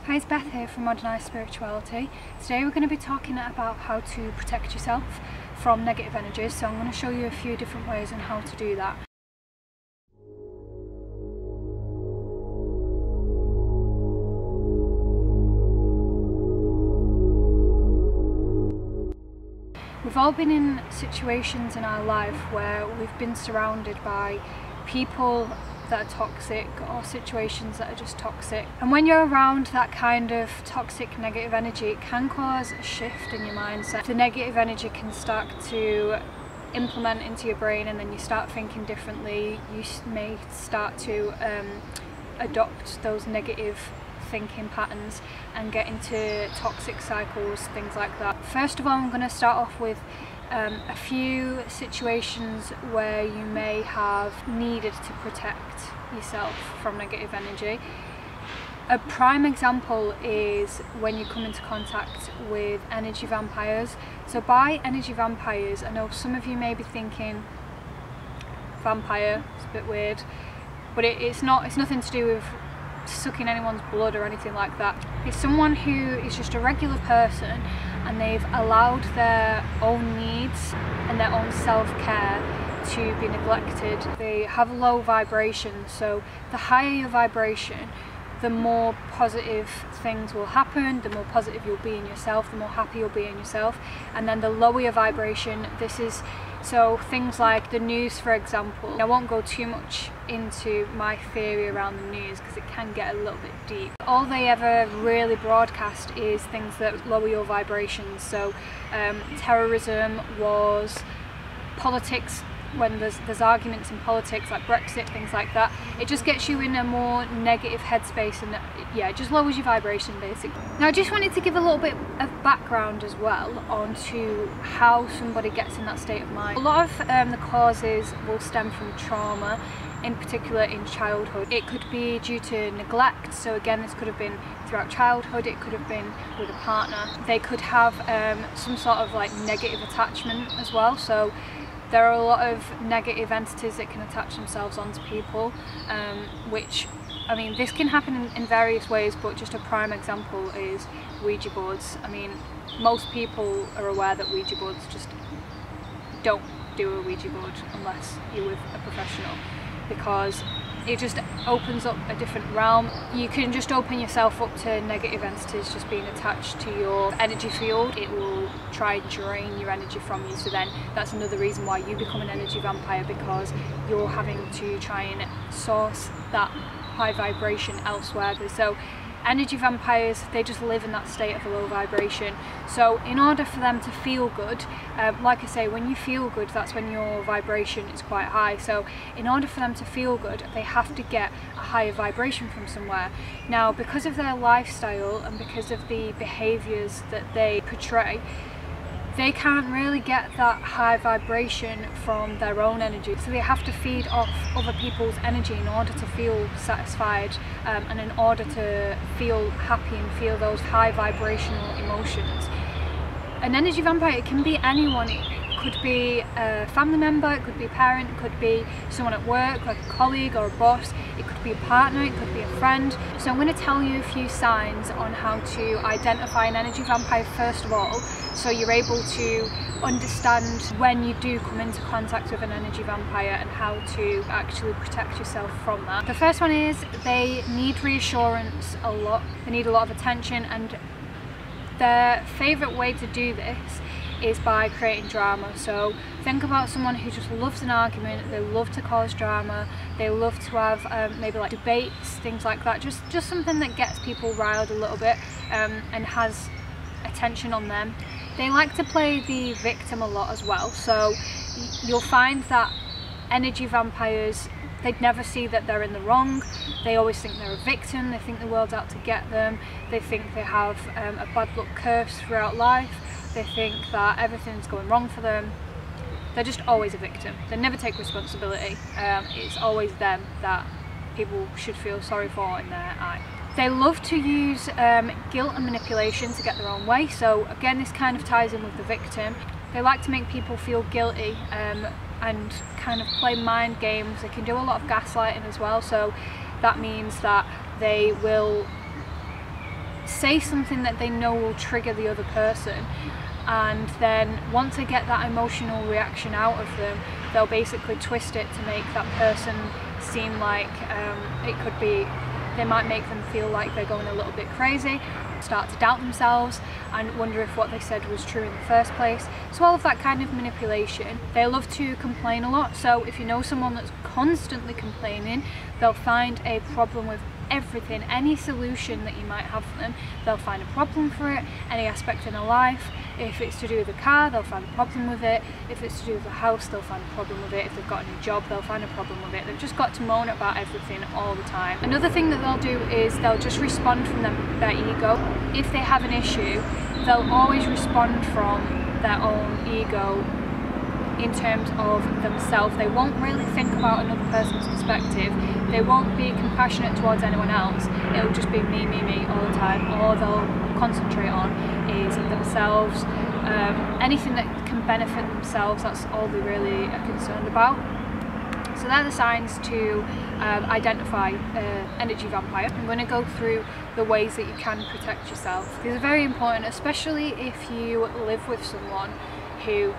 Hi, it's Beth here from Modernised Spirituality. Today we're going to be talking about how to protect yourself from negative energies, so I'm going to show you a few different ways on how to do that. We've all been in situations in our life where we've been surrounded by people that are toxic or situations that are just toxic, and when you're around that kind of toxic negative energy, it can cause a shift in your mindset. The negative energy can start to implement into your brain, and then you start thinking differently. You may start to adopt those negative thinking patterns and get into toxic cycles, things like that. First of all, I'm going to start off with a few situations where you may have needed to protect yourself from negative energy. A prime example is when you come into contact with energy vampires. So by energy vampires, I know some of you may be thinking vampire, it's a bit weird, but it's nothing to do with sucking anyone's blood or anything like that. It's someone who is just a regular person and they've allowed their own needs and their own self-care to be neglected. They have low vibration, so the higher your vibration, the more positive things will happen, the more positive you'll be in yourself, the more happy you'll be in yourself. And then the lower your vibration, so things like the news, for example. I won't go too much into my theory around the news because it can get a little bit deep. All they ever really broadcast is things that lower your vibrations. So terrorism, wars, politics, when there's arguments in politics like Brexit, things like that, it just gets you in a more negative headspace, and yeah, it just lowers your vibration basically. Now I just wanted to give a little bit of background as well onto how somebody gets in that state of mind. A lot of the causes will stem from trauma, in particular in childhood. It could be due to neglect, so again this could have been throughout childhood, it could have been with a partner. They could have some sort of like negative attachment as well, so there are a lot of negative entities that can attach themselves onto people, which, I mean, this can happen in various ways, but just a prime example is Ouija boards. I mean, most people are aware that Ouija boards, just don't do a Ouija board unless you're with a professional, because it just opens up a different realm. You can just open yourself up to negative entities just being attached to your energy field. It will try and drain your energy from you, so then that's another reason why you become an energy vampire, because you're having to try and source that high vibration elsewhere. So energy vampires, they just live in that state of a low vibration. So in order for them to feel good, like I say, when you feel good, that's when your vibration is quite high. So in order for them to feel good, they have to get a higher vibration from somewhere. Now, because of their lifestyle and because of the behaviours that they portray, they can't really get that high vibration from their own energy, so they have to feed off other people's energy in order to feel satisfied, and in order to feel happy and feel those high vibrational emotions. An energy vampire, it can be anyone. It could be a family member, it could be a parent, it could be someone at work, like a colleague or a boss, it could be a partner, it could be a friend. So I'm going to tell you a few signs on how to identify an energy vampire first of all, so you're able to understand when you do come into contact with an energy vampire and how to actually protect yourself from that. The first one is they need reassurance a lot. They need a lot of attention, and their favourite way to do this is by creating drama. So think about someone who just loves an argument, they love to cause drama, they love to have maybe like debates, things like that, just something that gets people riled a little bit and has attention on them. They like to play the victim a lot as well, so you'll find that energy vampires, they'd never see that they're in the wrong. They always think they're a victim, they think the world's out to get them, they think they have a bad luck curse throughout life, they think that everything's going wrong for them. They're just always a victim. They never take responsibility. It's always them that people should feel sorry for in their eye. They love to use guilt and manipulation to get their own way, so again this kind of ties in with the victim. They like to make people feel guilty and kind of play mind games. They can do a lot of gaslighting as well, so that means that they will say something that they know will trigger the other person, and then once they get that emotional reaction out of them, they'll basically twist it to make that person seem like they might make them feel like they're going a little bit crazy, start to doubt themselves and wonder if what they said was true in the first place. So all of that kind of manipulation. They love to complain a lot, so if you know someone that's constantly complaining, they'll find a problem with everything. Any solution that you might have for them, they'll find a problem for it. Any aspect in their life, if it's to do with a car, they'll find a problem with it. If it's to do with a house, they'll find a problem with it. If they've got a new job, they'll find a problem with it. They've just got to moan about everything all the time. Another thing that they'll do is they'll just respond from their ego. If they have an issue, they'll always respond from their own ego in terms of themselves. They won't really think about another person's perspective. They won't be compassionate towards anyone else. It'll just be me, me, me all the time. All they'll concentrate on is themselves. Anything that can benefit themselves, that's all they really are concerned about. So they're the signs to identify energy vampire. I'm going to go through the ways that you can protect yourself. These are very important, especially if you live with someone who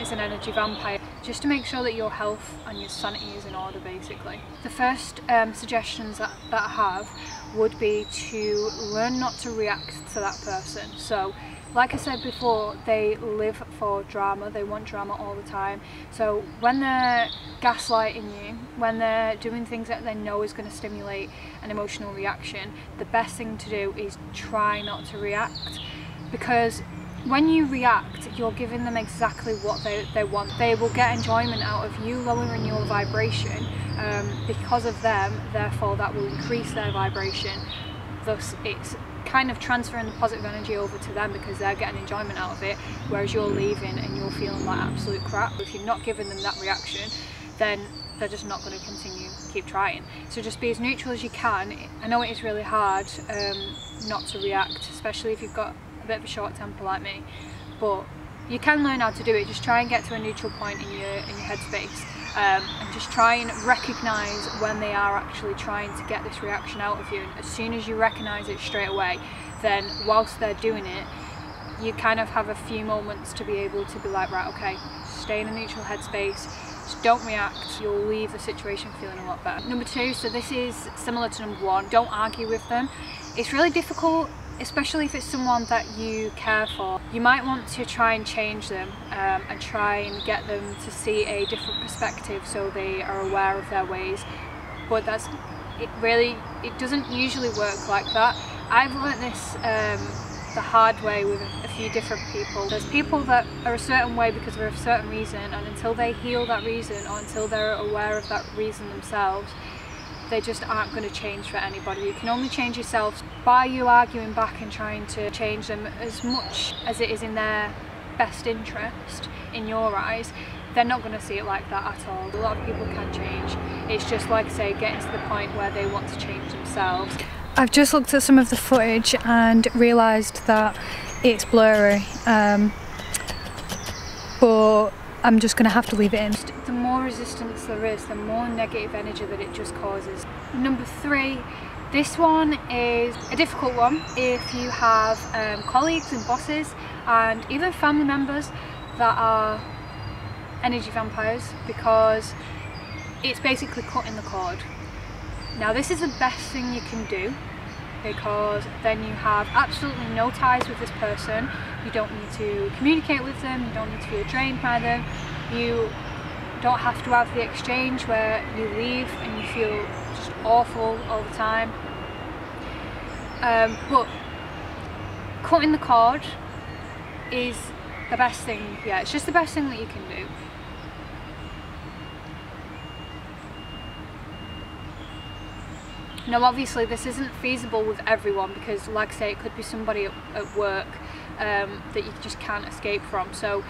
is an energy vampire, just to make sure that your health and your sanity is in order, basically. The first suggestions that I have would be to learn not to react to that person. So like I said before, they live for drama, they want drama all the time. So when they're gaslighting you, when they're doing things that they know is going to stimulate an emotional reaction, the best thing to do is try not to react, because when you react, you're giving them exactly what they want. They will get enjoyment out of you lowering your vibration because of them, therefore that will increase their vibration. Thus it's kind of transferring the positive energy over to them because they're getting enjoyment out of it, whereas you're leaving and you're feeling like absolute crap. If you're not giving them that reaction, then they're just not going to continue, keep trying. So just be as neutral as you can. I know it is really hard not to react, especially if you've got a bit of a short temper like me, but you can learn how to do it. Just try and get to a neutral point in your headspace, and just try and recognise when they are actually trying to get this reaction out of you. And as soon as you recognise it straight away, then whilst they're doing it, you kind of have a few moments to be able to be like, right, okay, stay in a neutral headspace, just don't react, you'll leave the situation feeling a lot better. Number two, so this is similar to number one, don't argue with them. It's really difficult, especially if it's someone that you care for. You might want to try and change them and try and get them to see a different perspective so they are aware of their ways, but it doesn't usually work like that. I've learnt this the hard way with a few different people. There's people that are a certain way because of a certain reason, and until they heal that reason or until they're aware of that reason themselves, they just aren't going to change for anybody. You can only change yourself by you arguing back and trying to change them as much as it is in their best interest in your eyes. They're not going to see it like that at all. A lot of people can change. It's just, like I say, getting to the point where they want to change themselves. I've just looked at some of the footage and realised that it's blurry, but I'm just going to have to leave it in. The more resistance there is, the more negative energy that it just causes. Number three, this one is a difficult one if you have colleagues and bosses and even family members that are energy vampires, because it's basically cutting the cord. Now this is the best thing you can do, because then you have absolutely no ties with this person. You don't need to communicate with them, you don't need to feel drained by them, you don't have to have the exchange where you leave and you feel just awful all the time. But cutting the cord is the best thing, yeah, it's just the best thing that you can do. Now obviously this isn't feasible with everyone, because like I say, it could be somebody at work that you just can't escape from. So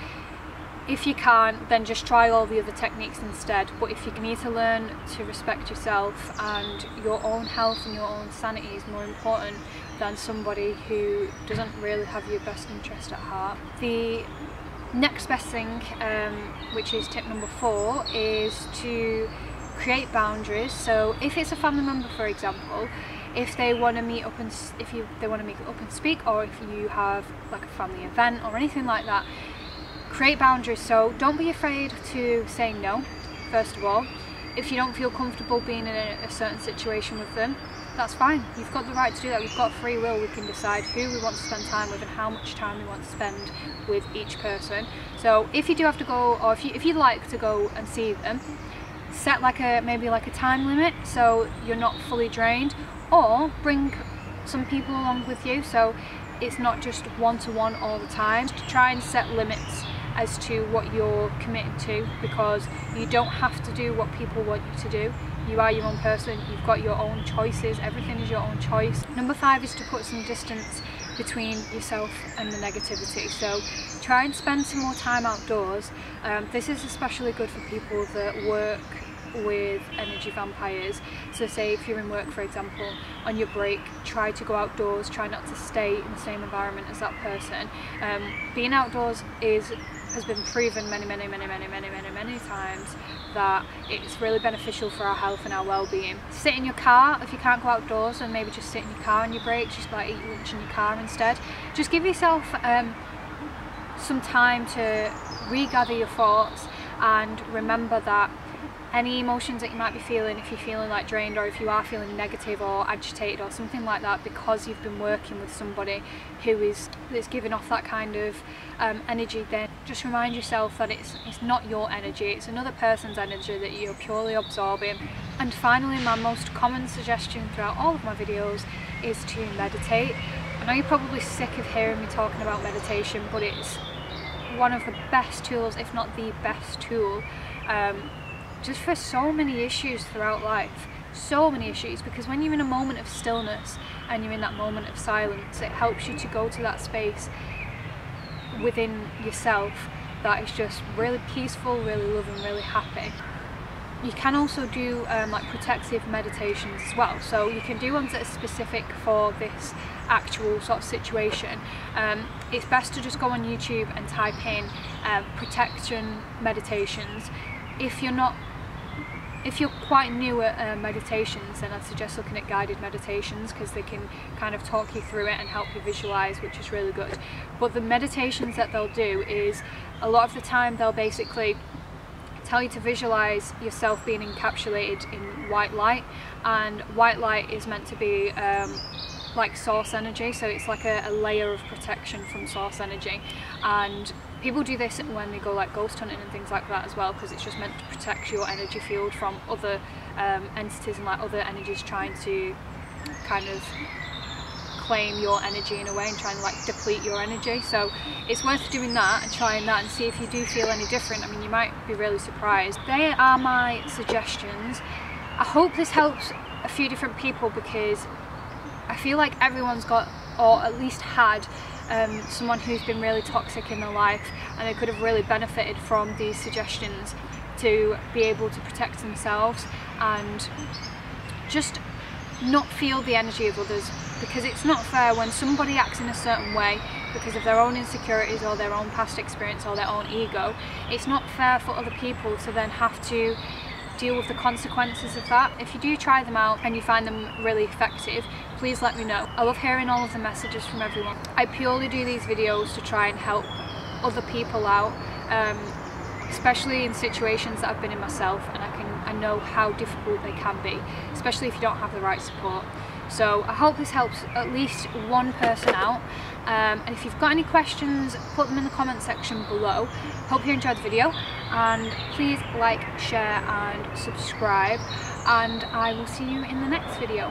if you can't, then just try all the other techniques instead. But if you need to learn to respect yourself, and your own health and your own sanity is more important than somebody who doesn't really have your best interest at heart. The next best thing, which is tip number 4, is to create boundaries. So if it's a family member, for example, if they want to meet up and they want to meet up and speak, or if you have like a family event or anything like that, create boundaries. So don't be afraid to say no, first of all. If you don't feel comfortable being in a certain situation with them, that's fine. You've got the right to do that. We've got free will. We can decide who we want to spend time with and how much time we want to spend with each person. So if you do have to go, or if you'd like to go and see them, set maybe like a time limit so you're not fully drained, or bring some people along with you so it's not just one-to-one all the time. Try and set limits as to what you're committed to, because you don't have to do what people want you to do. You are your own person, you've got your own choices, everything is your own choice. Number 5 is to put some distance between yourself and the negativity. So try and spend some more time outdoors. This is especially good for people that work with energy vampires. So say if you're in work, for example, on your break, try to go outdoors, try not to stay in the same environment as that person. Being outdoors has been proven many times that it's really beneficial for our health and our well-being. Sit in your car if you can't go outdoors, and maybe just sit in your car on your break, just like eat lunch in your car instead. Just give yourself some time to regather your thoughts, and remember that any emotions that you might be feeling, if you're feeling like drained, or if you are feeling negative or agitated or something like that because you've been working with somebody that's giving off that kind of energy, then just remind yourself that it's not your energy, it's another person's energy that you're purely absorbing. And finally, my most common suggestion throughout all of my videos is to meditate. I know you're probably sick of hearing me talking about meditation, but it's one of the best tools, if not the best tool, just for so many issues throughout life. So many issues, because when you're in a moment of stillness and you're in that moment of silence, it helps you to go to that space within yourself that is just really peaceful, really loving, really happy. You can also do like protective meditations as well, so you can do ones that are specific for this actual sort of situation. It's best to just go on YouTube and type in protection meditations. If you're quite new at meditations, then I'd suggest looking at guided meditations, because they can kind of talk you through it and help you visualize, which is really good. But the meditations that they'll do is, a lot of the time they'll basically tell you to visualize yourself being encapsulated in white light, and white light is meant to be like source energy, so it's like a layer of protection from source energy. And people do this when they go like ghost hunting and things like that as well, because it's just meant to protect your energy field from other entities and like other energies trying to kind of claim your energy in a way and trying to like deplete your energy. So it's worth doing that and trying that and see if you do feel any different. I mean, you might be really surprised. They are my suggestions. I hope this helps a few different people, because I feel like everyone's got, or at least had, someone who's been really toxic in their life, and they could have really benefited from these suggestions to be able to protect themselves and just not feel the energy of others. Because it's not fair when somebody acts in a certain way because of their own insecurities or their own past experience or their own ego. It's not fair for other people to then have to deal with the consequences of that. If you do try them out and you find them really effective, please let me know. I love hearing all of the messages from everyone. I purely do these videos to try and help other people out, especially in situations that I've been in myself, and I know how difficult they can be, especially if you don't have the right support. So I hope this helps at least one person out, and if you've got any questions, put them in the comment section below. Hope you enjoyed the video, and please like, share and subscribe, and I will see you in the next video.